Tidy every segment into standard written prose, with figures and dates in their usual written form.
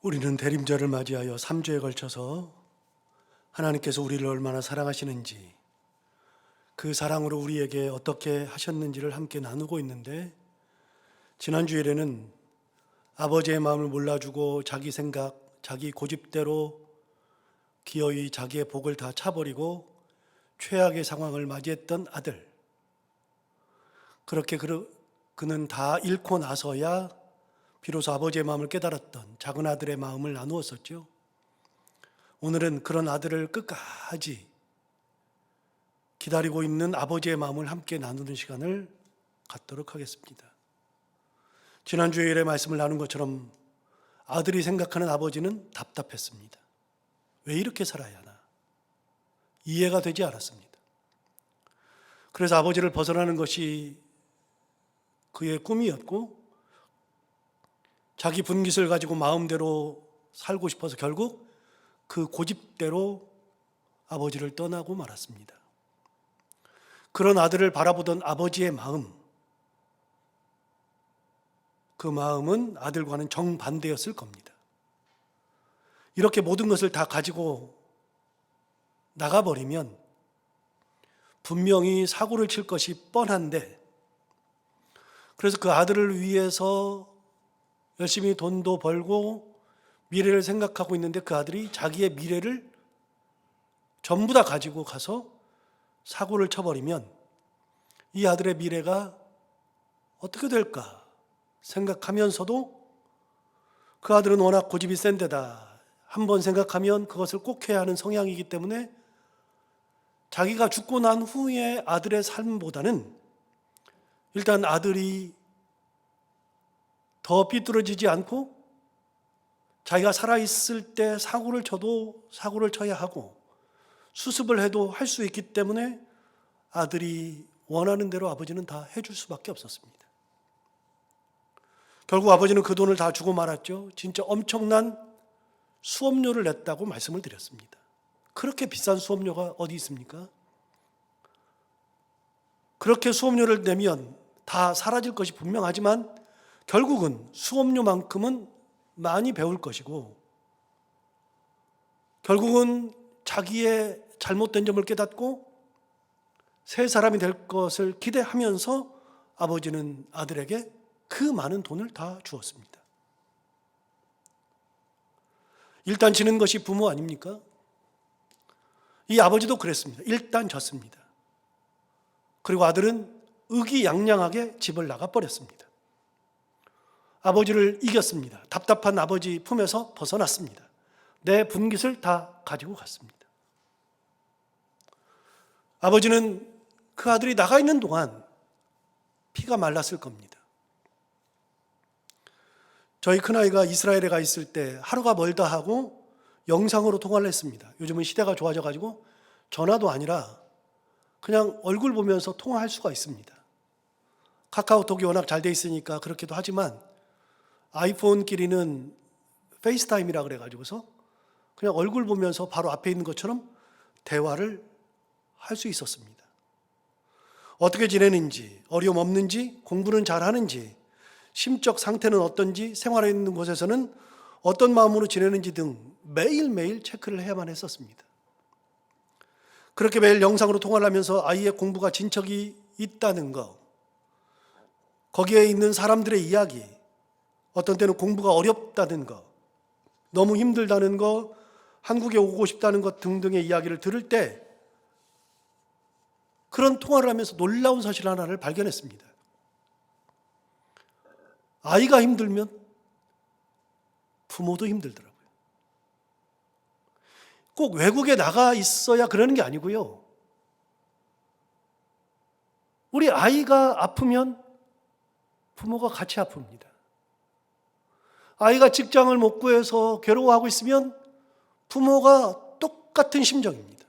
우리는 대림절을 맞이하여 3주에 걸쳐서 하나님께서 우리를 얼마나 사랑하시는지, 그 사랑으로 우리에게 어떻게 하셨는지를 함께 나누고 있는데, 지난 주일에는 아버지의 마음을 몰라주고 자기 생각, 자기 고집대로 기어이 자기의 복을 다 차버리고 최악의 상황을 맞이했던 아들, 그렇게 그는 다 잃고 나서야 비로소 아버지의 마음을 깨달았던 작은 아들의 마음을 나누었었죠. 오늘은 그런 아들을 끝까지 기다리고 있는 아버지의 마음을 함께 나누는 시간을 갖도록 하겠습니다. 지난 주일에 말씀을 나눈 것처럼 아들이 생각하는 아버지는 답답했습니다. 왜 이렇게 살아야 하나? 이해가 되지 않았습니다. 그래서 아버지를 벗어나는 것이 그의 꿈이었고, 자기 분깃을 가지고 마음대로 살고 싶어서 결국 그 고집대로 아버지를 떠나고 말았습니다. 그런 아들을 바라보던 아버지의 마음, 그 마음은 아들과는 정반대였을 겁니다. 이렇게 모든 것을 다 가지고 나가버리면 분명히 사고를 칠 것이 뻔한데, 그래서 그 아들을 위해서 열심히 돈도 벌고 미래를 생각하고 있는데, 그 아들이 자기의 미래를 전부 다 가지고 가서 사고를 쳐버리면 이 아들의 미래가 어떻게 될까 생각하면서도, 그 아들은 워낙 고집이 센 데다 한번 생각하면 그것을 꼭 해야 하는 성향이기 때문에 자기가 죽고 난 후에 아들의 삶보다는 일단 아들이 더 삐뚤어지지 않고 자기가 살아있을 때 사고를 쳐도 사고를 쳐야 하고 수습을 해도 할 수 있기 때문에 아들이 원하는 대로 아버지는 다 해줄 수밖에 없었습니다. 결국 아버지는 그 돈을 다 주고 말았죠. 진짜 엄청난 수업료를 냈다고 말씀을 드렸습니다. 그렇게 비싼 수업료가 어디 있습니까? 그렇게 수업료를 내면 다 사라질 것이 분명하지만 결국은 수업료만큼은 많이 배울 것이고, 결국은 자기의 잘못된 점을 깨닫고 새 사람이 될 것을 기대하면서 아버지는 아들에게 그 많은 돈을 다 주었습니다. 일단 지는 것이 부모 아닙니까? 이 아버지도 그랬습니다. 일단 졌습니다. 그리고 아들은 의기양양하게 집을 나가버렸습니다. 아버지를 이겼습니다. 답답한 아버지 품에서 벗어났습니다. 내 분깃을 다 가지고 갔습니다. 아버지는 그 아들이 나가 있는 동안 피가 말랐을 겁니다. 저희 큰아이가 이스라엘에 가 있을 때 하루가 멀다 하고 영상으로 통화를 했습니다. 요즘은 시대가 좋아져가지고 전화도 아니라 그냥 얼굴 보면서 통화할 수가 있습니다. 카카오톡이 워낙 잘 돼 있으니까 그렇게도 하지만 아이폰끼리는 페이스타임이라 그래가지고서 그냥 얼굴 보면서 바로 앞에 있는 것처럼 대화를 할 수 있었습니다. 어떻게 지내는지, 어려움 없는지, 공부는 잘하는지, 심적 상태는 어떤지, 생활해 있는 곳에서는 어떤 마음으로 지내는지 등 매일매일 체크를 해야만 했었습니다. 그렇게 매일 영상으로 통화를 하면서 아이의 공부가 진척이 있다는 거, 거기에 있는 사람들의 이야기, 어떤 때는 공부가 어렵다는 거, 너무 힘들다는 거, 한국에 오고 싶다는 것 등등의 이야기를 들을 때 그런 통화를 하면서 놀라운 사실 하나를 발견했습니다. 아이가 힘들면 부모도 힘들더라고요. 꼭 외국에 나가 있어야 그러는 게 아니고요. 우리 아이가 아프면 부모가 같이 아픕니다. 아이가 직장을 못 구해서 괴로워하고 있으면 부모가 똑같은 심정입니다.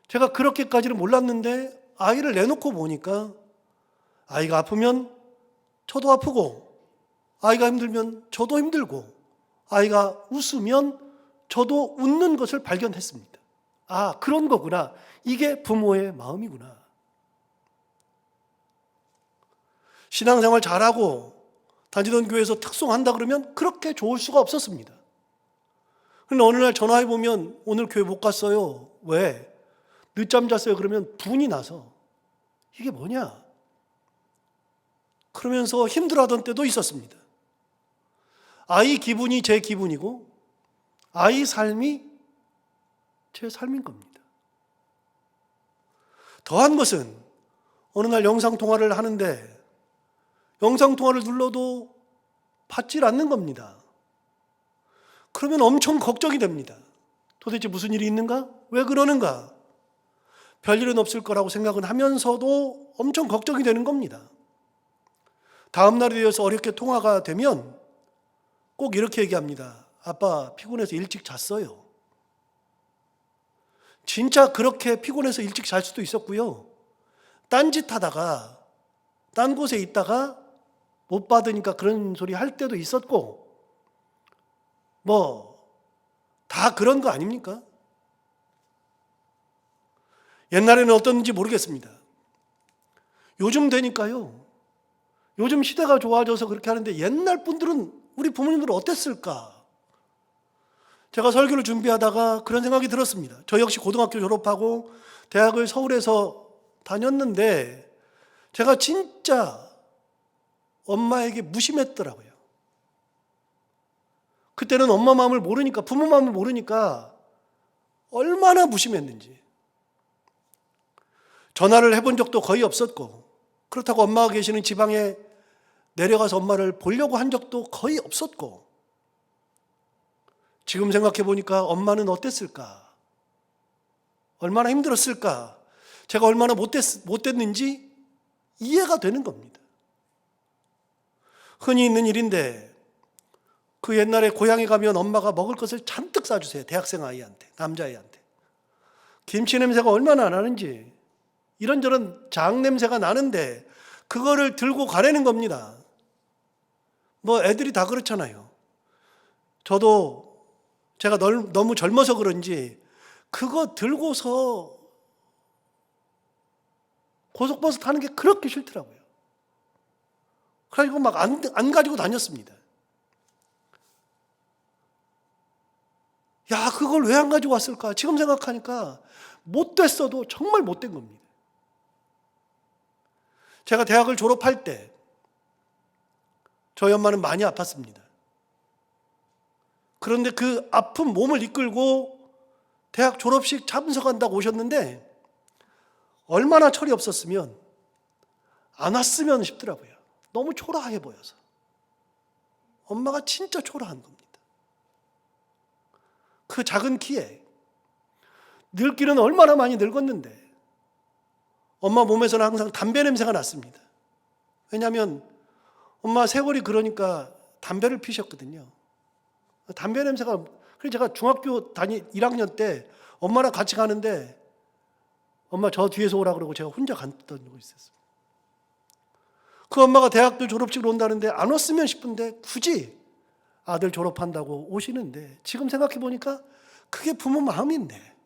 제가 그렇게까지는 몰랐는데 아이를 내놓고 보니까 아이가 아프면 저도 아프고, 아이가 힘들면 저도 힘들고, 아이가 웃으면 저도 웃는 것을 발견했습니다. 아, 그런 거구나. 이게 부모의 마음이구나. 신앙생활 잘하고 다니던 교회에서 특송한다 그러면 그렇게 좋을 수가 없었습니다. 그런데 어느 날 전화해 보면 오늘 교회 못 갔어요. 왜? 늦잠 잤어요. 그러면 분이 나서 이게 뭐냐? 그러면서 힘들어하던 때도 있었습니다. 아이 기분이 제 기분이고 아이 삶이 제 삶인 겁니다. 더한 것은 어느 날 영상통화를 하는데 영상통화를 눌러도 받질 않는 겁니다. 그러면 엄청 걱정이 됩니다. 도대체 무슨 일이 있는가? 왜 그러는가? 별일은 없을 거라고 생각은 하면서도 엄청 걱정이 되는 겁니다. 다음 날이 되어서 어렵게 통화가 되면 꼭 이렇게 얘기합니다. 아빠 피곤해서 일찍 잤어요. 진짜 그렇게 피곤해서 일찍 잘 수도 있었고요. 딴짓 하다가 딴 곳에 있다가 못 받으니까 그런 소리 할 때도 있었고 다 그런 거 아닙니까? 옛날에는 어떤지 모르겠습니다. 요즘 되니까요. 요즘 시대가 좋아져서 그렇게 하는데 옛날 분들은 우리 부모님들은 어땠을까? 제가 설교를 준비하다가 그런 생각이 들었습니다. 저 역시 고등학교 졸업하고 대학을 서울에서 다녔는데 제가 진짜 엄마에게 무심했더라고요. 그때는 엄마 마음을 모르니까, 부모 마음을 모르니까 얼마나 무심했는지. 전화를 해본 적도 거의 없었고, 그렇다고 엄마가 계시는 지방에 내려가서 엄마를 보려고 한 적도 거의 없었고, 지금 생각해 보니까 엄마는 어땠을까? 얼마나 힘들었을까? 제가 얼마나 못됐는지 이해가 되는 겁니다. 흔히 있는 일인데 그 옛날에 고향에 가면 엄마가 먹을 것을 잔뜩 싸주세요. 대학생 아이한테, 남자아이한테. 김치 냄새가 얼마나 나는지, 이런저런 장 냄새가 나는데 그거를 들고 가려는 겁니다. 애들이 다 그렇잖아요. 저도 제가 너무 젊어서 그런지 그거 들고서 고속버스 타는 게 그렇게 싫더라고요. 그래가지고 막 안 가지고 다녔습니다. 야, 그걸 왜 안 가지고 왔을까? 지금 생각하니까 못됐어도 정말 못된 겁니다. 제가 대학을 졸업할 때 저희 엄마는 많이 아팠습니다. 그런데 그 아픈 몸을 이끌고 대학 졸업식 참석한다고 오셨는데 얼마나 철이 없었으면 안 왔으면 싶더라고요. 너무 초라해 보여서. 엄마가 진짜 초라한 겁니다. 그 작은 키에 늙기는 얼마나 많이 늙었는데 엄마 몸에서는 항상 담배 냄새가 났습니다. 왜냐하면 엄마 세월이 그러니까 담배를 피셨거든요. 담배 냄새가, 그래서 제가 중학교 1학년 때 엄마랑 같이 가는데 엄마 저 뒤에서 오라 그러고 제가 혼자 갔던 적이 있었어요. 그 엄마가 대학교 졸업식으로 온다는데 안 왔으면 싶은데 굳이 아들 졸업한다고 오시는데 지금 생각해 보니까 그게 부모 마음인데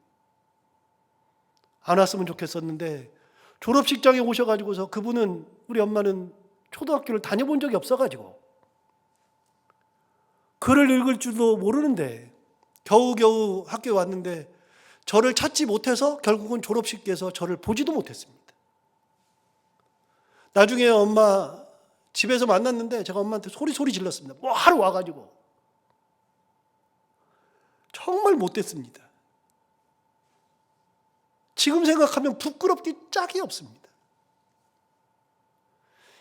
안 왔으면 좋겠었는데 졸업식장에 오셔가지고서 그분은, 우리 엄마는 초등학교를 다녀본 적이 없어가지고 글을 읽을 줄도 모르는데 겨우겨우 학교에 왔는데 저를 찾지 못해서 결국은 졸업식에서 저를 보지도 못했습니다. 나중에 엄마 집에서 만났는데 제가 엄마한테 소리 질렀습니다. 뭐 하러 와가지고. 정말 못됐습니다. 지금 생각하면 부끄럽기 짝이 없습니다.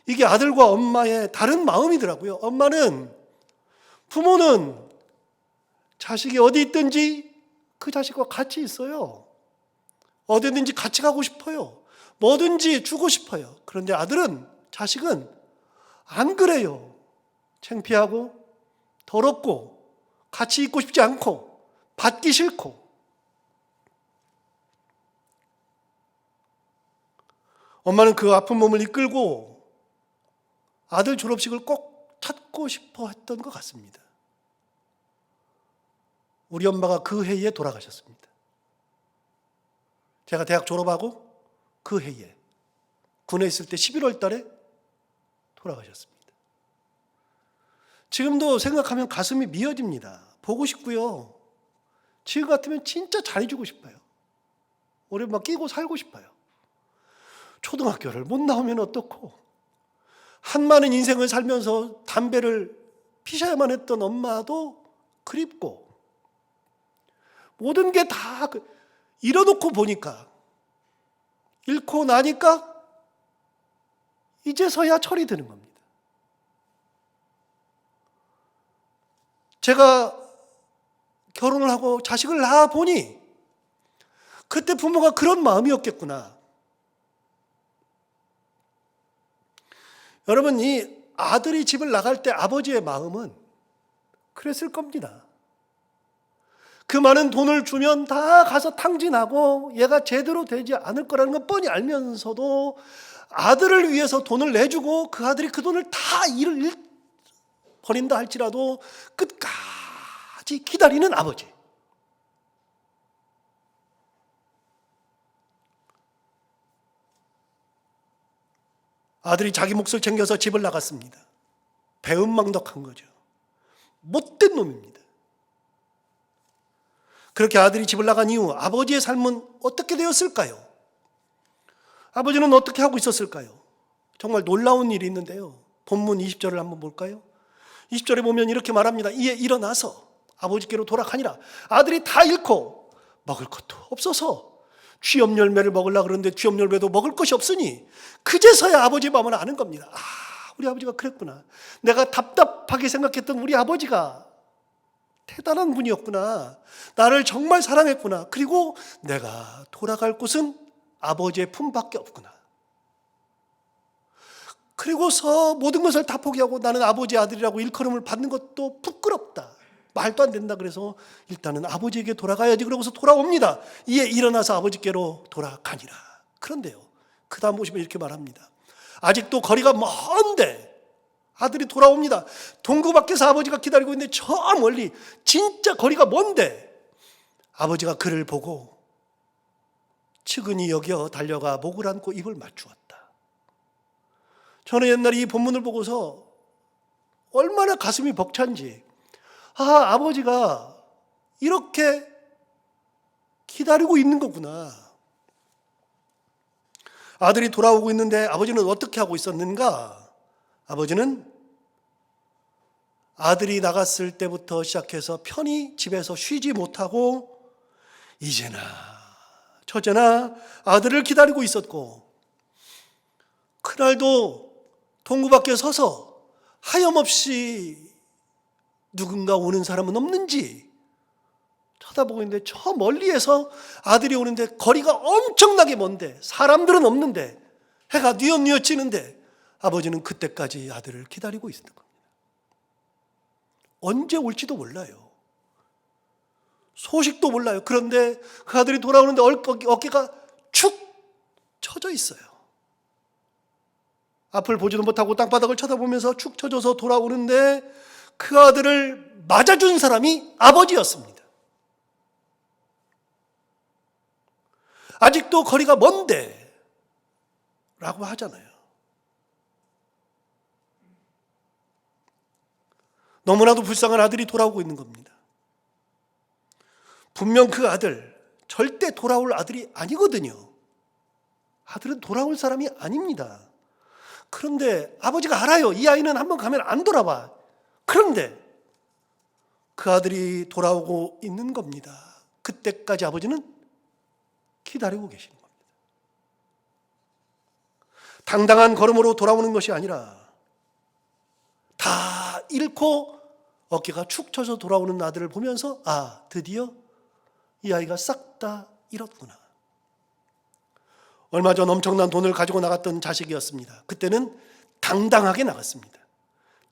이게 아들과 엄마의 다른 마음이더라고요. 부모는 자식이 어디 있든지 그 자식과 같이 있어요. 어디든지 같이 가고 싶어요. 뭐든지 주고 싶어요. 그런데 자식은 안 그래요. 창피하고 더럽고 같이 있고 싶지 않고 받기 싫고. 엄마는 그 아픈 몸을 이끌고 아들 졸업식을 꼭 찾고 싶어 했던 것 같습니다. 우리 엄마가 그 해에 돌아가셨습니다. 제가 대학 졸업하고 그 해에 군에 있을 때 11월 달에 돌아가셨습니다. 지금도 생각하면 가슴이 미어집니다. 보고 싶고요. 지금 같으면 진짜 잘해주고 싶어요. 오래 막 끼고 살고 싶어요. 초등학교를 못 나오면 어떻고, 한많은 인생을 살면서 담배를 피셔야만 했던 엄마도 그립고, 모든 게 다 이뤄놓고 보니까, 잃고 나니까 이제서야 철이 드는 겁니다. 제가 결혼을 하고 자식을 낳아 보니 그때 부모가 그런 마음이었겠구나. 여러분, 이 아들이 집을 나갈 때 아버지의 마음은 그랬을 겁니다. 그 많은 돈을 주면 다 가서 탕진하고 얘가 제대로 되지 않을 거라는 건 뻔히 알면서도 아들을 위해서 돈을 내주고 그 아들이 그 돈을 다 버린다 할지라도 끝까지 기다리는 아버지. 아들이 자기 몫을 챙겨서 집을 나갔습니다. 배은망덕한 거죠. 못된 놈입니다. 그렇게 아들이 집을 나간 이후 아버지의 삶은 어떻게 되었을까요? 아버지는 어떻게 하고 있었을까요? 정말 놀라운 일이 있는데요. 본문 20절을 한번 볼까요? 20절에 보면 이렇게 말합니다. 이에 일어나서 아버지께로 돌아가니라. 아들이 다 잃고 먹을 것도 없어서 쥐염 열매를 먹으려고 그러는데 쥐염 열매도 먹을 것이 없으니 그제서야 아버지의 마음을 아는 겁니다. 아, 우리 아버지가 그랬구나. 내가 답답하게 생각했던 우리 아버지가 대단한 분이었구나. 나를 정말 사랑했구나. 그리고 내가 돌아갈 곳은 아버지의 품밖에 없구나. 그리고서 모든 것을 다 포기하고 나는 아버지의 아들이라고 일컬음을 받는 것도 부끄럽다. 말도 안 된다. 그래서 일단은 아버지에게 돌아가야지. 그러고서 돌아옵니다. 이에 일어나서 아버지께로 돌아가니라. 그런데요, 그 다음 보시면 이렇게 말합니다. 아직도 거리가 먼데 아들이 돌아옵니다. 동구 밖에서 아버지가 기다리고 있는데 저 멀리 진짜 거리가 먼데 아버지가 그를 보고 측은히 여겨 달려가 목을 안고 입을 맞추었다. 저는 옛날에 이 본문을 보고서 얼마나 가슴이 벅찬지, 아버지가 이렇게 기다리고 있는 거구나. 아들이 돌아오고 있는데 아버지는 어떻게 하고 있었는가? 아버지는 아들이 나갔을 때부터 시작해서 편히 집에서 쉬지 못하고 이제나 저제나 아들을 기다리고 있었고, 그날도 동구 밖에 서서 하염없이 누군가 오는 사람은 없는지 쳐다보고 있는데 저 멀리에서 아들이 오는데 거리가 엄청나게 먼데 사람들은 없는데 해가 뉘엿뉘엿 지는데 아버지는 그때까지 아들을 기다리고 있는 겁니다. 언제 올지도 몰라요. 소식도 몰라요. 그런데 그 아들이 돌아오는데 어깨가 축 처져 있어요. 앞을 보지도 못하고 땅바닥을 쳐다보면서 축 처져서 돌아오는데 그 아들을 맞아준 사람이 아버지였습니다. 아직도 거리가 먼데 라고 하잖아요. 너무나도 불쌍한 아들이 돌아오고 있는 겁니다. 분명 그 아들 절대 돌아올 아들이 아니거든요. 아들은 돌아올 사람이 아닙니다. 그런데 아버지가 알아요. 이 아이는 한번 가면 안 돌아와. 그런데 그 아들이 돌아오고 있는 겁니다. 그때까지 아버지는 기다리고 계시는 겁니다. 당당한 걸음으로 돌아오는 것이 아니라 다 잃고 어깨가 축 처져 돌아오는 아들을 보면서 드디어 이 아이가 싹 다 잃었구나. 얼마 전 엄청난 돈을 가지고 나갔던 자식이었습니다. 그때는 당당하게 나갔습니다.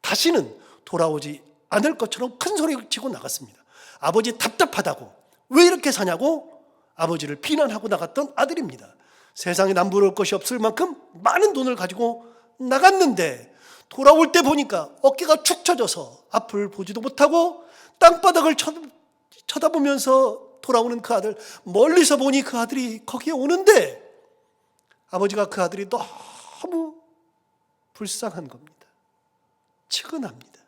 다시는 돌아오지 않을 것처럼 큰 소리를 치고 나갔습니다. 아버지 답답하다고, 왜 이렇게 사냐고 아버지를 비난하고 나갔던 아들입니다. 세상에 남부러울 것이 없을 만큼 많은 돈을 가지고 나갔는데 돌아올 때 보니까 어깨가 축 처져서 앞을 보지도 못하고 땅바닥을 쳐다보면서 돌아오는 그 아들, 멀리서 보니 그 아들이 거기에 오는데 아버지가 그 아들이 너무 불쌍한 겁니다. 측은합니다.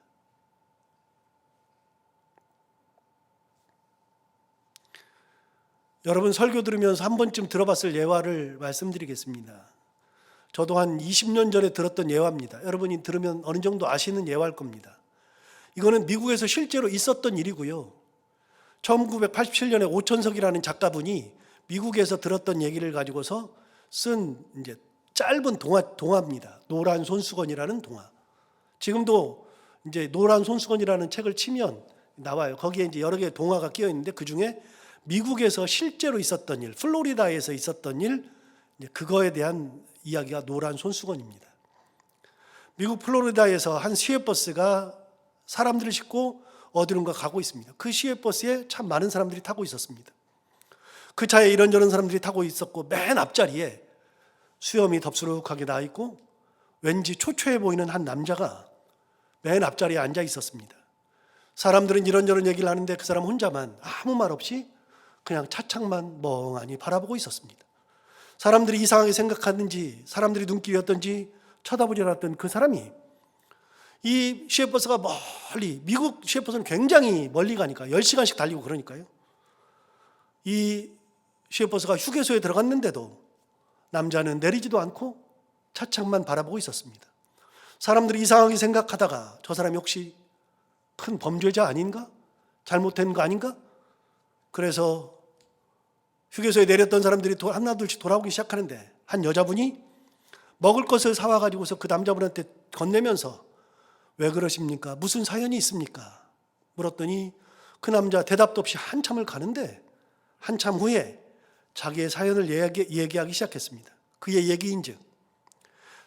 여러분 설교 들으면서 한 번쯤 들어봤을 예화를 말씀드리겠습니다. 저도 한 20년 전에 들었던 예화입니다. 여러분이 들으면 어느 정도 아시는 예화일 겁니다. 이거는 미국에서 실제로 있었던 일이고요. 1987년에 오천석이라는 작가분이 미국에서 들었던 얘기를 가지고서 쓴 이제 짧은 동화입니다. 노란 손수건이라는 동화. 지금도 이제 노란 손수건이라는 책을 치면 나와요. 거기에 이제 여러 개의 동화가 끼어 있는데 그 중에 미국에서 실제로 있었던 일, 플로리다에서 있었던 일, 그거에 대한 이야기가 노란 손수건입니다. 미국 플로리다에서 한 시외버스가 사람들을 싣고 어디론가 가고 있습니다. 그 시외버스에 참 많은 사람들이 타고 있었습니다. 그 차에 이런저런 사람들이 타고 있었고 맨 앞자리에 수염이 덥수룩하게 나 있고 왠지 초췌해 보이는 한 남자가 맨 앞자리에 앉아 있었습니다. 사람들은 이런저런 얘기를 하는데 그 사람 혼자만 아무 말 없이 그냥 차창만 멍하니 바라보고 있었습니다. 사람들이 이상하게 생각하는지 사람들이 눈길이 어떤지 쳐다보지 않았던 그 사람이 이 시외버스가 멀리, 미국 시외버스는 굉장히 멀리 가니까 10시간씩 달리고 그러니까요. 이 시외버스가 휴게소에 들어갔는데도 남자는 내리지도 않고 차창만 바라보고 있었습니다. 사람들이 이상하게 생각하다가 저 사람이 혹시 큰 범죄자 아닌가? 잘못된 거 아닌가? 그래서 휴게소에 내렸던 사람들이 하나둘씩 돌아오기 시작하는데 한 여자분이 먹을 것을 사와가지고서 그 남자분한테 건네면서 왜 그러십니까? 무슨 사연이 있습니까? 물었더니 그 남자 대답도 없이 한참을 가는데 한참 후에 자기의 사연을 얘기하기 시작했습니다. 그의 얘기인즉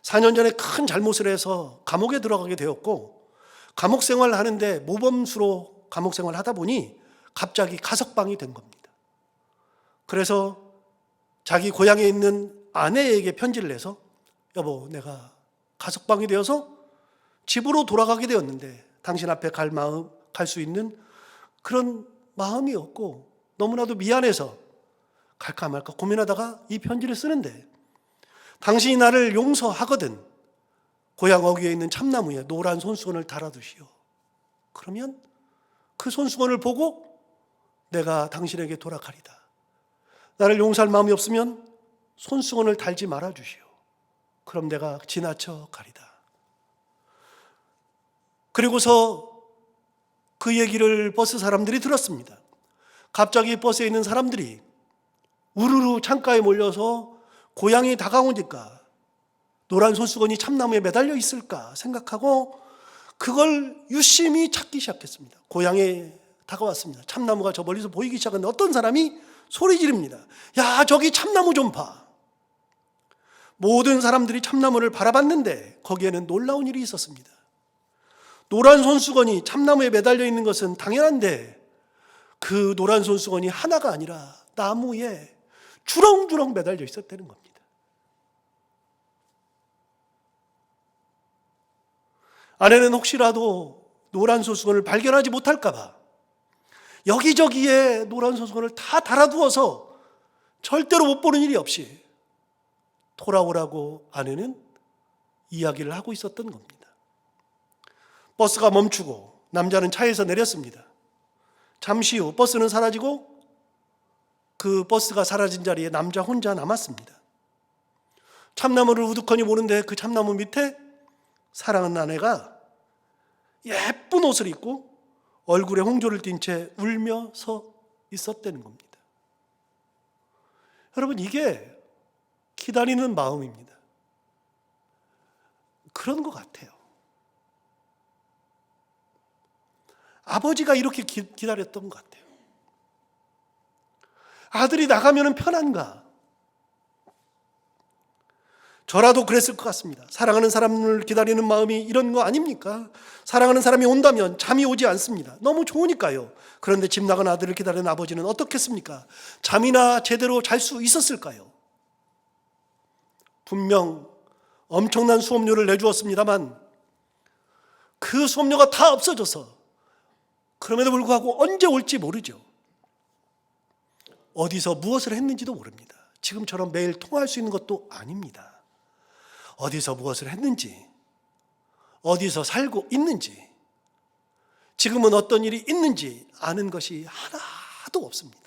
4년 전에 큰 잘못을 해서 감옥에 들어가게 되었고 감옥 생활을 하는데 모범수로 감옥 생활을 하다 보니 갑자기 가석방이 된 겁니다. 그래서 자기 고향에 있는 아내에게 편지를 내서 여보, 내가 가석방이 되어서 집으로 돌아가게 되었는데 당신 앞에 갈 수 있는 그런 마음이 없고 너무나도 미안해서 갈까 말까 고민하다가 이 편지를 쓰는데 당신이 나를 용서하거든 고향 어귀에 있는 참나무에 노란 손수건을 달아두시오. 그러면 그 손수건을 보고 내가 당신에게 돌아가리다. 나를 용서할 마음이 없으면 손수건을 달지 말아주시오. 그럼 내가 지나쳐 가리다. 그리고서 그 얘기를 버스 사람들이 들었습니다. 갑자기 버스에 있는 사람들이 우르르 창가에 몰려서 고향이 다가오니까 노란 손수건이 참나무에 매달려 있을까 생각하고 그걸 유심히 찾기 시작했습니다. 고향에 다가왔습니다. 참나무가 저 멀리서 보이기 시작했는데 어떤 사람이 소리 지릅니다. 야, 저기 참나무 좀 봐. 모든 사람들이 참나무를 바라봤는데 거기에는 놀라운 일이 있었습니다. 노란 손수건이 참나무에 매달려 있는 것은 당연한데 그 노란 손수건이 하나가 아니라 나무에 주렁주렁 매달려 있었다는 겁니다. 아내는 혹시라도 노란 손수건을 발견하지 못할까 봐 여기저기에 노란 손수건을 다 달아두어서 절대로 못 보는 일이 없이 돌아오라고 아내는 이야기를 하고 있었던 겁니다. 버스가 멈추고 남자는 차에서 내렸습니다. 잠시 후 버스는 사라지고 그 버스가 사라진 자리에 남자 혼자 남았습니다. 참나무를 우두커니 보는데 그 참나무 밑에 사랑하는 아내가 예쁜 옷을 입고 얼굴에 홍조를 띤 채 울며 서 있었다는 겁니다. 여러분, 이게 기다리는 마음입니다. 그런 것 같아요. 아버지가 이렇게 기다렸던 것 같아요. 아들이 나가면 편한가? 저라도 그랬을 것 같습니다. 사랑하는 사람을 기다리는 마음이 이런 거 아닙니까? 사랑하는 사람이 온다면 잠이 오지 않습니다. 너무 좋으니까요. 그런데 집 나간 아들을 기다리는 아버지는 어떻겠습니까? 잠이나 제대로 잘 수 있었을까요? 분명 엄청난 수업료를 내주었습니다만 그 수업료가 다 없어져서 그럼에도 불구하고 언제 올지 모르죠. 어디서 무엇을 했는지도 모릅니다. 지금처럼 매일 통화할 수 있는 것도 아닙니다. 어디서 무엇을 했는지, 어디서 살고 있는지, 지금은 어떤 일이 있는지 아는 것이 하나도 없습니다.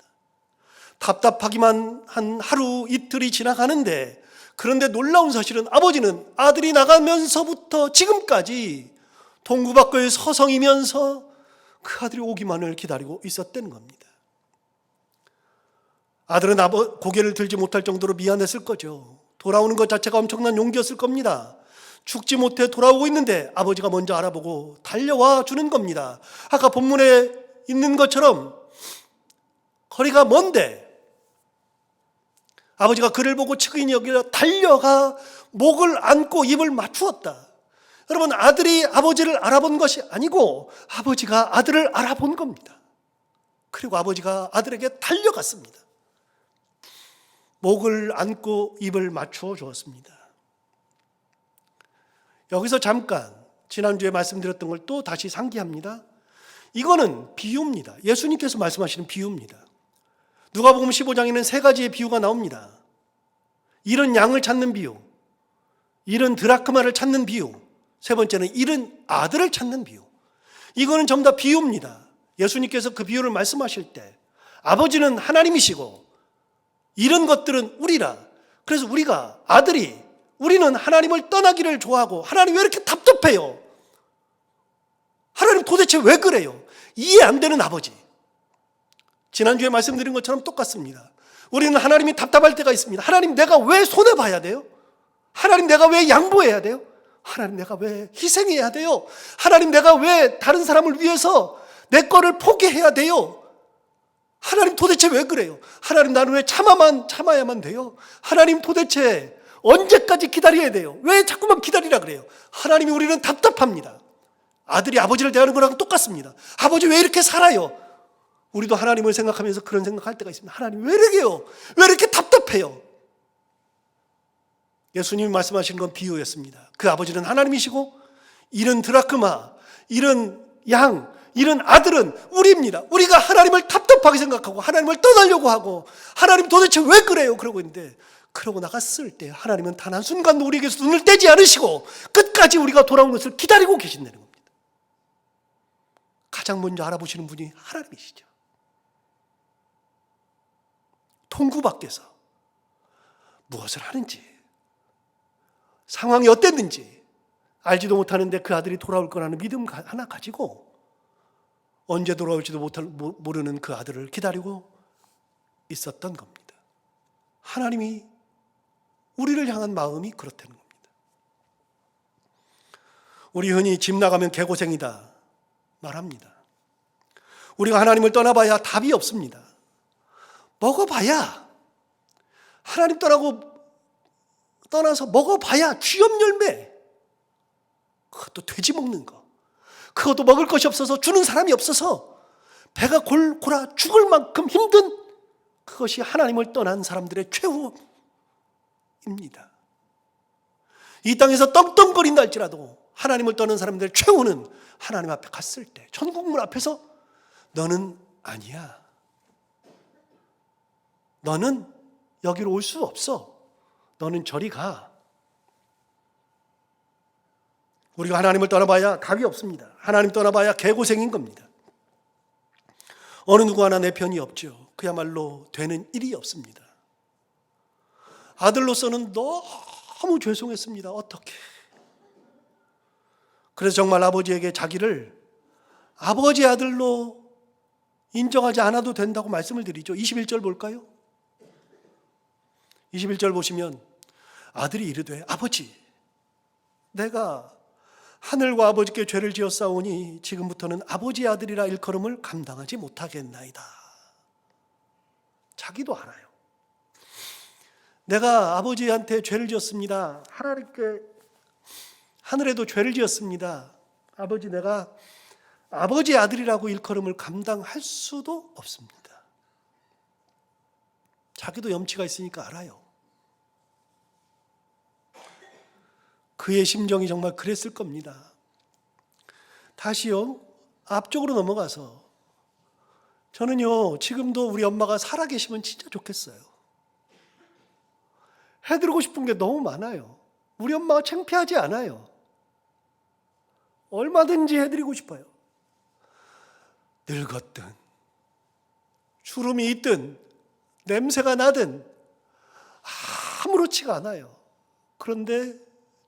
답답하기만 한 하루 이틀이 지나가는데, 그런데 놀라운 사실은 아버지는 아들이 나가면서부터 지금까지 동구밖에 서성이면서 그 아들이 오기만을 기다리고 있었다는 겁니다. 아들은 고개를 들지 못할 정도로 미안했을 거죠. 돌아오는 것 자체가 엄청난 용기였을 겁니다. 죽지 못해 돌아오고 있는데 아버지가 먼저 알아보고 달려와 주는 겁니다. 아까 본문에 있는 것처럼 거리가 먼데 아버지가 그를 보고 측은히 여기려 달려가 목을 안고 입을 맞추었다. 여러분, 아들이 아버지를 알아본 것이 아니고 아버지가 아들을 알아본 겁니다. 그리고 아버지가 아들에게 달려갔습니다. 목을 안고 입을 맞추어 주었습니다. 여기서 잠깐 지난주에 말씀드렸던 걸 또 다시 상기합니다. 이거는 비유입니다. 예수님께서 말씀하시는 비유입니다. 누가복음 15장에는 세 가지의 비유가 나옵니다. 잃은 양을 찾는 비유, 잃은 드라크마를 찾는 비유, 세 번째는 잃은 아들을 찾는 비유. 이거는 전부 다 비유입니다. 예수님께서 그 비유를 말씀하실 때 아버지는 하나님이시고 잃은 것들은 우리라. 그래서 우리가 우리는 하나님을 떠나기를 좋아하고, 하나님 왜 이렇게 답답해요? 하나님 도대체 왜 그래요? 이해 안 되는 아버지. 지난주에 말씀드린 것처럼 똑같습니다. 우리는 하나님이 답답할 때가 있습니다. 하나님, 내가 왜 손해봐야 돼요? 하나님, 내가 왜 양보해야 돼요? 하나님, 내가 왜 희생해야 돼요? 하나님, 내가 왜 다른 사람을 위해서 내 거를 포기해야 돼요? 하나님, 도대체 왜 그래요? 하나님, 나는 왜 참아야만 돼요? 하나님, 도대체 언제까지 기다려야 돼요? 왜 자꾸만 기다리라 그래요? 하나님이 우리는 답답합니다. 아들이 아버지를 대하는 거랑 똑같습니다. 아버지 왜 이렇게 살아요? 우리도 하나님을 생각하면서 그런 생각할 때가 있습니다. 하나님 왜 이러게요? 왜 이렇게 답답해요? 예수님이 말씀하신 건 비유였습니다. 그 아버지는 하나님이시고 잃은 드라크마, 잃은 양, 잃은 아들은 우리입니다. 우리가 하나님을 답답하게 생각하고 하나님을 떠나려고 하고, 하나님 도대체 왜 그래요? 그러고 있는데, 그러고 나갔을 때 하나님은 단 한순간도 우리에게서 눈을 떼지 않으시고 끝까지 우리가 돌아오는 것을 기다리고 계신다는 겁니다. 가장 먼저 알아보시는 분이 하나님이시죠. 통구 밖에서 무엇을 하는지, 상황이 어땠는지 알지도 못하는데 그 아들이 돌아올 거라는 믿음 하나 가지고 언제 돌아올지도 모르는 그 아들을 기다리고 있었던 겁니다. 하나님이 우리를 향한 마음이 그렇다는 겁니다. 우리 흔히 집 나가면 개고생이다 말합니다. 우리가 하나님을 떠나봐야 답이 없습니다. 먹어봐야, 하나님 떠나서 먹어봐야 쥐염 열매, 그것도 돼지 먹는 거, 그것도 먹을 것이 없어서 주는 사람이 없어서 배가 골골아 죽을 만큼 힘든, 그것이 하나님을 떠난 사람들의 최후입니다. 이 땅에서 떵떵거린다 할지라도 하나님을 떠난 사람들의 최후는 하나님 앞에 갔을 때 천국문 앞에서 너는 아니야, 너는 여기로 올 수 없어, 너는 저리 가. 우리가 하나님을 떠나봐야 답이 없습니다. 하나님 떠나봐야 개고생인 겁니다. 어느 누구 하나 내 편이 없죠. 그야말로 되는 일이 없습니다. 아들로서는 너무 죄송했습니다. 어떻게? 그래서 정말 아버지에게 자기를 아버지의 아들로 인정하지 않아도 된다고 말씀을 드리죠. 21절 볼까요? 21절 보시면 아들이 이르되 아버지, 내가 하늘과 아버지께 죄를 지었사오니 지금부터는 아버지의 아들이라 일컬음을 감당하지 못하겠나이다. 자기도 알아요. 내가 아버지한테 죄를 지었습니다. 하나님께, 하늘에도 죄를 지었습니다. 아버지, 내가 아버지의 아들이라고 일컬음을 감당할 수도 없습니다. 자기도 염치가 있으니까 알아요. 그의 심정이 정말 그랬을 겁니다. 다시요, 앞쪽으로 넘어가서 저는요, 지금도 우리 엄마가 살아계시면 진짜 좋겠어요. 해드리고 싶은 게 너무 많아요. 우리 엄마가 창피하지 않아요. 얼마든지 해드리고 싶어요. 늙었든 주름이 있든 냄새가 나든 아무렇지가 않아요. 그런데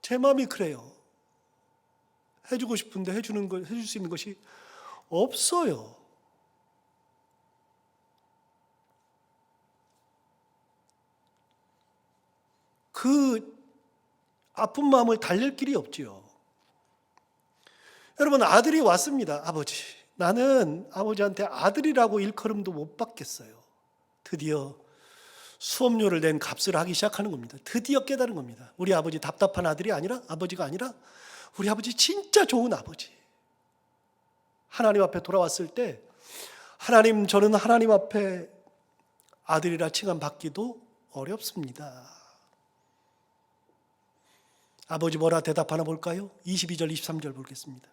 제 마음이 그래요. 해주고 싶은데 해줄 수 있는 것이 없어요. 그 아픈 마음을 달랠 길이 없지요. 여러분, 아들이 왔습니다. 아버지, 나는 아버지한테 아들이라고 일컬음도 못 받겠어요. 드디어 수업료를 낸 값을 하기 시작하는 겁니다. 드디어 깨달은 겁니다. 우리 아버지 답답한 아들이 아니라, 아버지가 아니라 우리 아버지 진짜 좋은 아버지. 하나님 앞에 돌아왔을 때 하나님, 저는 하나님 앞에 아들이라 칭함받기도 어렵습니다. 아버지 뭐라 대답하나 볼까요? 22절 23절 보겠습니다.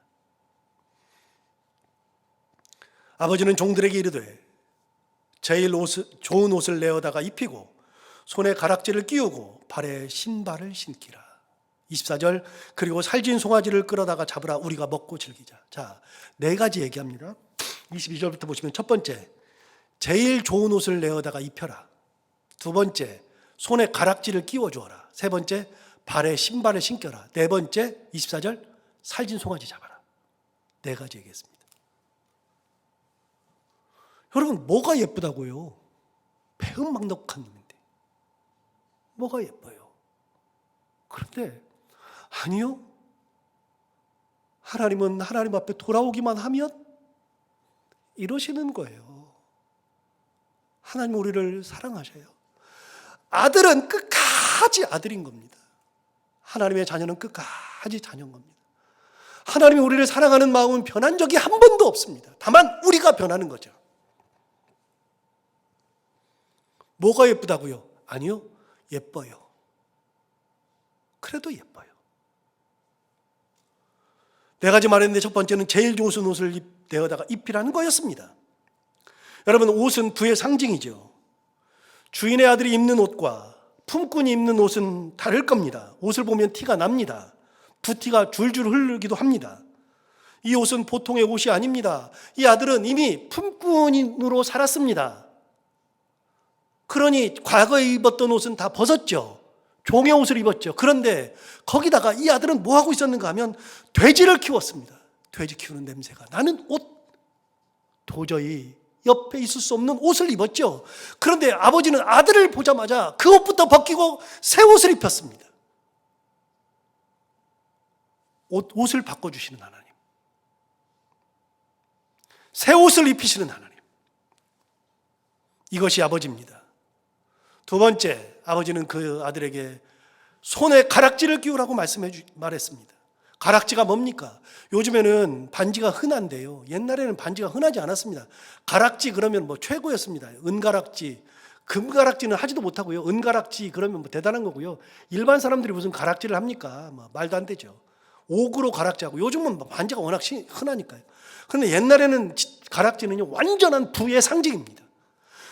아버지는 종들에게 이르되 제일 좋은 옷을 내어다가 입히고 손에 가락지를 끼우고 발에 신발을 신기라. 24절 그리고 살진 송아지를 끌어다가 잡으라. 우리가 먹고 즐기자. 자, 네 가지 얘기합니다. 22절부터 보시면 첫 번째, 제일 좋은 옷을 내어다가 입혀라. 두 번째, 손에 가락지를 끼워주어라. 세 번째, 발에 신발을 신겨라. 네 번째, 24절 살진 송아지 잡아라. 네 가지 얘기했습니다. 여러분, 뭐가 예쁘다고요? 배은망덕한 놈인데 뭐가 예뻐요? 그런데 아니요, 하나님은 하나님 앞에 돌아오기만 하면 이러시는 거예요. 하나님 우리를 사랑하셔요. 아들은 끝까지 아들인 겁니다. 하나님의 자녀는 끝까지 자녀인 겁니다. 하나님이 우리를 사랑하는 마음은 변한 적이 한 번도 없습니다. 다만 우리가 변하는 거죠. 뭐가 예쁘다고요? 아니요, 예뻐요. 그래도 예뻐요. 네 가지 말했는데 첫 번째는 제일 좋은 옷을 내어다가 입히라는 거였습니다. 여러분, 옷은 부의 상징이죠. 주인의 아들이 입는 옷과 품꾼이 입는 옷은 다를 겁니다. 옷을 보면 티가 납니다. 부티가 줄줄 흐르기도 합니다. 이 옷은 보통의 옷이 아닙니다. 이 아들은 이미 품꾼으로 살았습니다. 그러니 과거에 입었던 옷은 다 벗었죠. 종의 옷을 입었죠. 그런데 거기다가 이 아들은 뭐 하고 있었는가 하면 돼지를 키웠습니다. 돼지 키우는 냄새가 나는 옷, 도저히 옆에 있을 수 없는 옷을 입었죠. 그런데 아버지는 아들을 보자마자 그 옷부터 벗기고 새 옷을 입혔습니다. 옷을 바꿔주시는 하나님, 새 옷을 입히시는 하나님, 이것이 아버지입니다. 두 번째, 아버지는 그 아들에게 손에 가락지를 끼우라고 말했습니다. 가락지가 뭡니까? 요즘에는 반지가 흔한데요, 옛날에는 반지가 흔하지 않았습니다. 가락지 그러면 뭐 최고였습니다. 은가락지, 금가락지는 하지도 못하고요. 은가락지 그러면 뭐 대단한 거고요. 일반 사람들이 무슨 가락지를 합니까? 뭐 말도 안 되죠. 옥으로 가락지하고, 요즘은 반지가 워낙 흔하니까요. 그런데 옛날에는 가락지는요, 완전한 부의 상징입니다.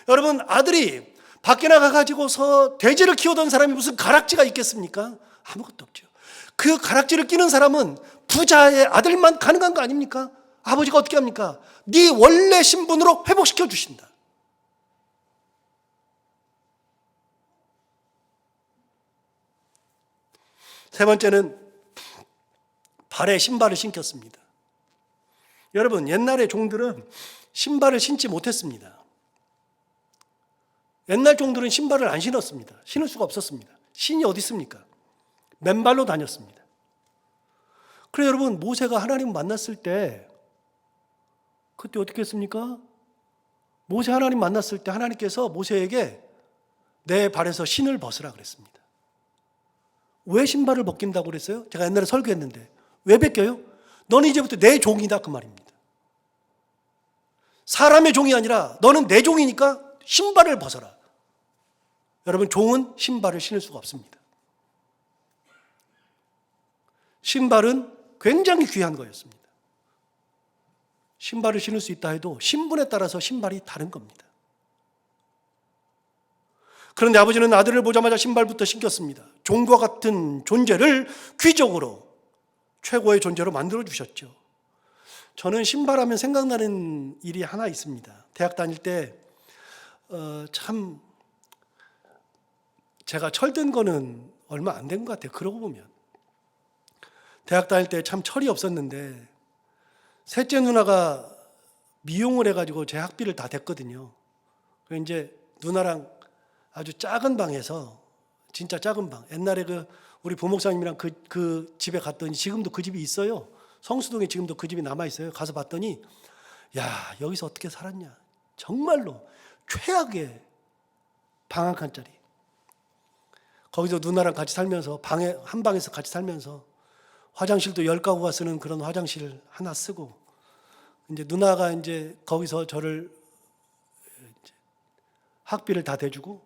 여러분, 아들이 밖에 나가가지고서 돼지를 키우던 사람이 무슨 가락지가 있겠습니까? 아무것도 없죠. 그 가락지를 끼는 사람은 부자의 아들만 가능한 거 아닙니까? 아버지가 어떻게 합니까? 네 원래 신분으로 회복시켜 주신다. 세 번째는 발에 신발을 신겼습니다. 여러분, 옛날의 종들은 신발을 신지 못했습니다. 옛날 종들은 신발을 안 신었습니다. 신을 수가 없었습니다. 신이 어디 있습니까? 맨발로 다녔습니다. 그래서 여러분, 모세가 하나님 만났을 때 그때 어떻게 했습니까? 모세 하나님 만났을 때 하나님께서 모세에게 내 발에서 신을 벗으라 그랬습니다. 왜 신발을 벗긴다고 그랬어요? 제가 옛날에 설교했는데 왜 벗겨요? 너는 이제부터 내 종이다 그 말입니다. 사람의 종이 아니라 너는 내 종이니까 신발을 벗어라. 여러분, 종은 신발을 신을 수가 없습니다. 신발은 굉장히 귀한 거였습니다. 신발을 신을 수 있다 해도 신분에 따라서 신발이 다른 겁니다. 그런데 아버지는 아들을 보자마자 신발부터 신겼습니다. 종과 같은 존재를 귀족으로, 최고의 존재로 만들어 주셨죠. 저는 신발하면 생각나는 일이 하나 있습니다. 대학 다닐 때 참 제가 철든 거는 얼마 안 된 것 같아요. 그러고 보면. 대학 다닐 때 참 철이 없었는데 셋째 누나가 미용을 해가지고 제 학비를 다 댔거든요. 그래서 이제 누나랑 아주 작은 방에서, 진짜 작은 방, 옛날에 우리 부목사님이랑 그 집에 갔더니 지금도 그 집이 있어요. 성수동에 지금도 그 집이 남아있어요. 가서 봤더니 야, 여기서 어떻게 살았냐. 정말로 최악의 방 한 칸짜리. 거기서 누나랑 같이 살면서 한 방에서 같이 살면서 화장실도 10가구가 쓰는 그런 화장실 하나 쓰고, 이제 누나가 이제 거기서 저를 이제 학비를 다 대주고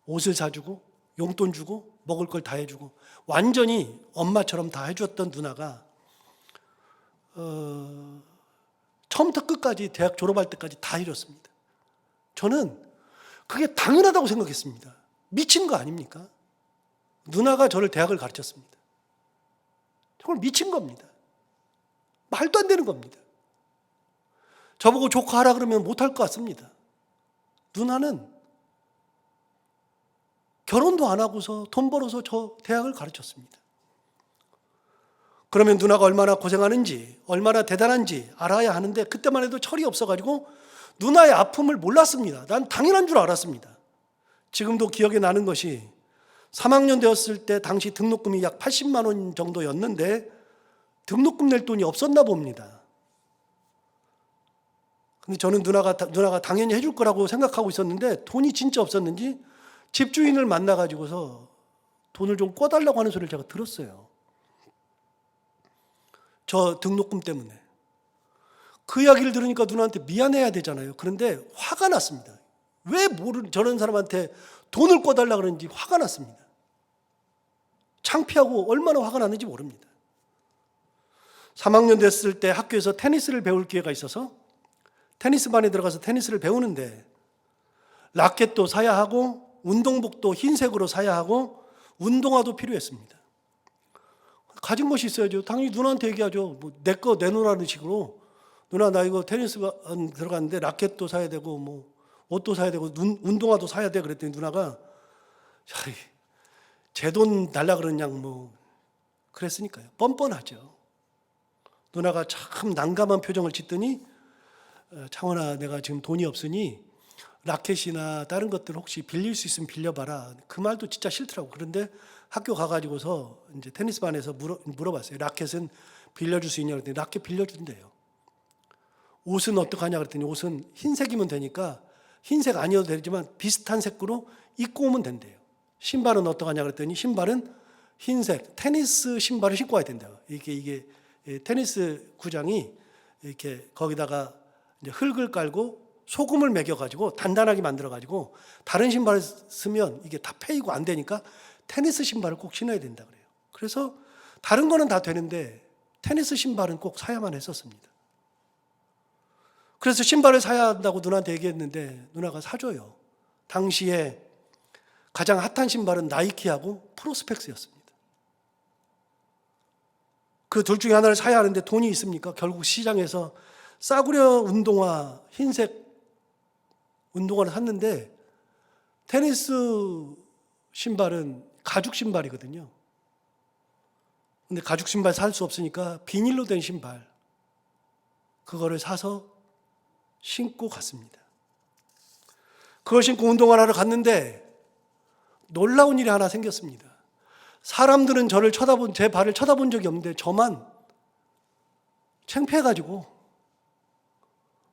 옷을 사주고 용돈 주고 먹을 걸 다 해주고 완전히 엄마처럼 다 해줬던 누나가 처음부터 끝까지 대학 졸업할 때까지 다 해줬습니다. 저는 그게 당연하다고 생각했습니다. 미친 거 아닙니까? 누나가 저를 대학을 가르쳤습니다. 정말 미친 겁니다. 말도 안 되는 겁니다. 저보고 조카하라 그러면 못할 것 같습니다. 누나는 결혼도 안 하고서 돈 벌어서 저 대학을 가르쳤습니다. 그러면 누나가 얼마나 고생하는지, 얼마나 대단한지 알아야 하는데 그때만 해도 철이 없어가지고 누나의 아픔을 몰랐습니다. 난 당연한 줄 알았습니다. 지금도 기억에 나는 것이 3학년 되었을 때 당시 등록금이 약 80만 원 정도였는데 등록금 낼 돈이 없었나 봅니다. 근데 저는 누나가 당연히 해줄 거라고 생각하고 있었는데 돈이 진짜 없었는지 집주인을 만나가지고서 돈을 좀 꿔달라고 하는 소리를 제가 들었어요. 저 등록금 때문에. 그 이야기를 들으니까 누나한테 미안해야 되잖아요. 그런데 화가 났습니다. 왜 저런 사람한테 돈을 꿔달라고 그러는지 화가 났습니다. 창피하고 얼마나 화가 났는지 모릅니다. 3학년 됐을 때 학교에서 테니스를 배울 기회가 있어서 테니스반에 들어가서 테니스를 배우는데 라켓도 사야 하고 운동복도 흰색으로 사야 하고 운동화도 필요했습니다. 가진 것이 있어야죠. 당연히 누나한테 얘기하죠. 뭐 내 거 내놓으라는 식으로. 누나 나 이거 테니스반 들어갔는데 라켓도 사야 되고 뭐 옷도 사야 되고 운동화도 사야 돼. 그랬더니 누나가 제 돈 달라 그러냐 뭐 그랬으니까요. 뻔뻔하죠. 누나가 참 난감한 표정을 짓더니 창원아 내가 지금 돈이 없으니 라켓이나 다른 것들 혹시 빌릴 수 있으면 빌려봐라. 그 말도 진짜 싫더라고. 그런데 학교 가가지고서 이제 테니스반에서 물어봤어요. 라켓은 빌려줄 수 있냐 그랬더니 라켓 빌려준대요. 옷은 어떡하냐 그랬더니 옷은 흰색이면 되니까 흰색 아니어도 되지만 비슷한 색으로 입고 오면 된대요. 신발은 어떡하냐 그랬더니 신발은 흰색 테니스 신발을 신고 와야 된대요. 이게 테니스 구장이 이렇게 거기다가 이제 흙을 깔고 소금을 매겨가지고 단단하게 만들어가지고 다른 신발을 쓰면 이게 다 패이고 안 되니까 테니스 신발을 꼭 신어야 된다 그래요. 그래서 다른 거는 다 되는데 테니스 신발은 꼭 사야만 했었습니다. 그래서 신발을 사야 한다고 누나한테 얘기했는데 누나가 사줘요. 당시에 가장 핫한 신발은 나이키하고 프로스펙스였습니다. 그 둘 중에 하나를 사야 하는데 돈이 있습니까? 결국 시장에서 싸구려 운동화, 흰색 운동화를 샀는데 테니스 신발은 가죽 신발이거든요. 근데 가죽 신발 살 수 없으니까 비닐로 된 신발 그거를 사서 신고 갔습니다. 그걸 신고 운동화를 하러 갔는데 놀라운 일이 하나 생겼습니다. 사람들은 제 발을 쳐다본 적이 없는데 저만 창피해가지고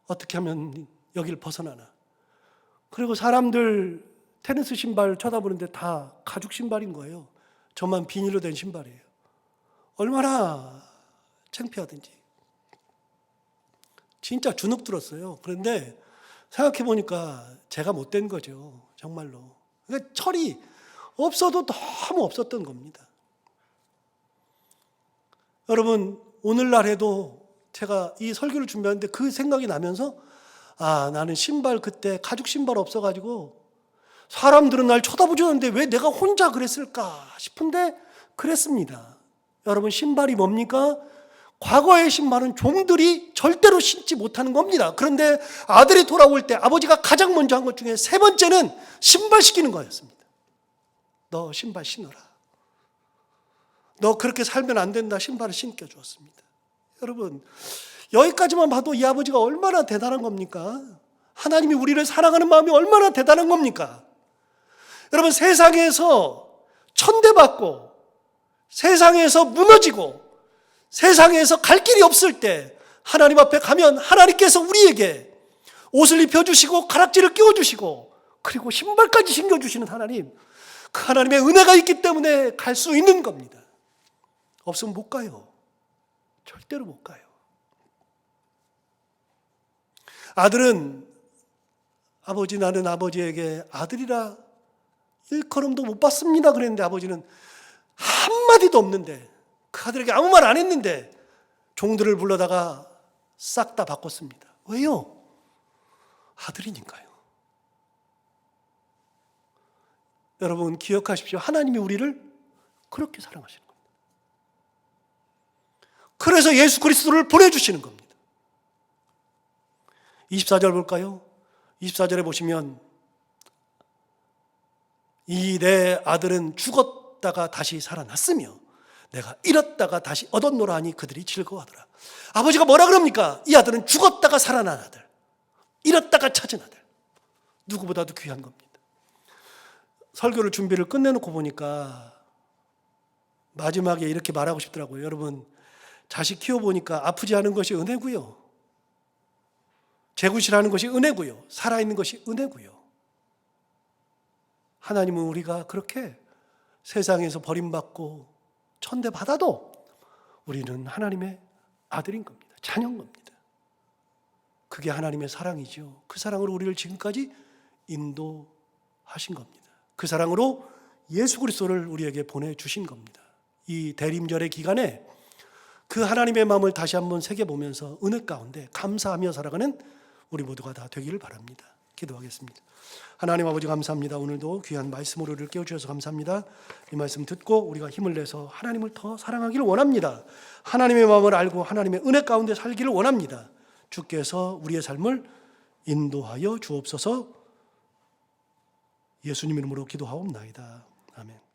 어떻게 하면 여기를 벗어나나. 그리고 사람들 테니스 신발 쳐다보는데 다 가죽 신발인 거예요. 저만 비닐로 된 신발이에요. 얼마나 창피하든지. 진짜 주눅 들었어요. 그런데 생각해 보니까 제가 못된 거죠. 정말로. 그러니까 철이 없어도 너무 없었던 겁니다. 여러분 오늘날 해도 제가 이 설교를 준비하는데 그 생각이 나면서 나는 신발 그때 가죽 신발 없어가지고 사람들은 날 쳐다보지 않는데 왜 내가 혼자 그랬을까 싶은데 그랬습니다. 여러분 신발이 뭡니까? 과거의 신발은 종들이 절대로 신지 못하는 겁니다. 그런데 아들이 돌아올 때 아버지가 가장 먼저 한 것 중에 세 번째는 신발 시키는 거였습니다. 너 신발 신어라. 너 그렇게 살면 안 된다. 신발을 신겨 주었습니다. 여러분, 여기까지만 봐도 이 아버지가 얼마나 대단한 겁니까? 하나님이 우리를 사랑하는 마음이 얼마나 대단한 겁니까? 여러분, 세상에서 천대받고 세상에서 무너지고 세상에서 갈 길이 없을 때 하나님 앞에 가면 하나님께서 우리에게 옷을 입혀주시고 가락지를 끼워주시고 그리고 신발까지 신겨주시는 하나님, 그 하나님의 은혜가 있기 때문에 갈 수 있는 겁니다. 없으면 못 가요. 절대로 못 가요. 아들은 아버지, 나는 아버지에게 아들이라 일컬음도 못 받습니다 그랬는데 아버지는 한마디도 없는데, 그 아들에게 아무 말 안 했는데 종들을 불러다가 싹 다 바꿨습니다. 왜요? 아들이니까요. 여러분 기억하십시오. 하나님이 우리를 그렇게 사랑하시는 겁니다. 그래서 예수 그리스도를 보내주시는 겁니다. 24절 볼까요? 24절에 보시면 이 내 아들은 죽었다가 다시 살아났으며 내가 잃었다가 다시 얻었노라 하니 그들이 즐거워하더라. 아버지가 뭐라 그럽니까? 이 아들은 죽었다가 살아난 아들, 잃었다가 찾은 아들, 누구보다도 귀한 겁니다. 설교를 준비를 끝내놓고 보니까 마지막에 이렇게 말하고 싶더라고요. 여러분, 자식 키워보니까 아프지 않은 것이 은혜고요, 재구실하는 것이 은혜고요, 살아있는 것이 은혜고요. 하나님은 우리가 그렇게 세상에서 버림받고 천대받아도 우리는 하나님의 아들인 겁니다. 자녀인 겁니다. 그게 하나님의 사랑이죠. 그 사랑으로 우리를 지금까지 인도하신 겁니다. 그 사랑으로 예수 그리스도를 우리에게 보내주신 겁니다. 이 대림절의 기간에 그 하나님의 마음을 다시 한번 새겨보면서 은혜 가운데 감사하며 살아가는 우리 모두가 다 되기를 바랍니다. 기도하겠습니다. 하나님 아버지 감사합니다. 오늘도 귀한 말씀으로 우리를 깨워주셔서 감사합니다. 이 말씀 듣고 우리가 힘을 내서 하나님을 더 사랑하기를 원합니다. 하나님의 마음을 알고 하나님의 은혜 가운데 살기를 원합니다. 주께서 우리의 삶을 인도하여 주옵소서. 예수님 이름으로 기도하옵나이다. 아멘.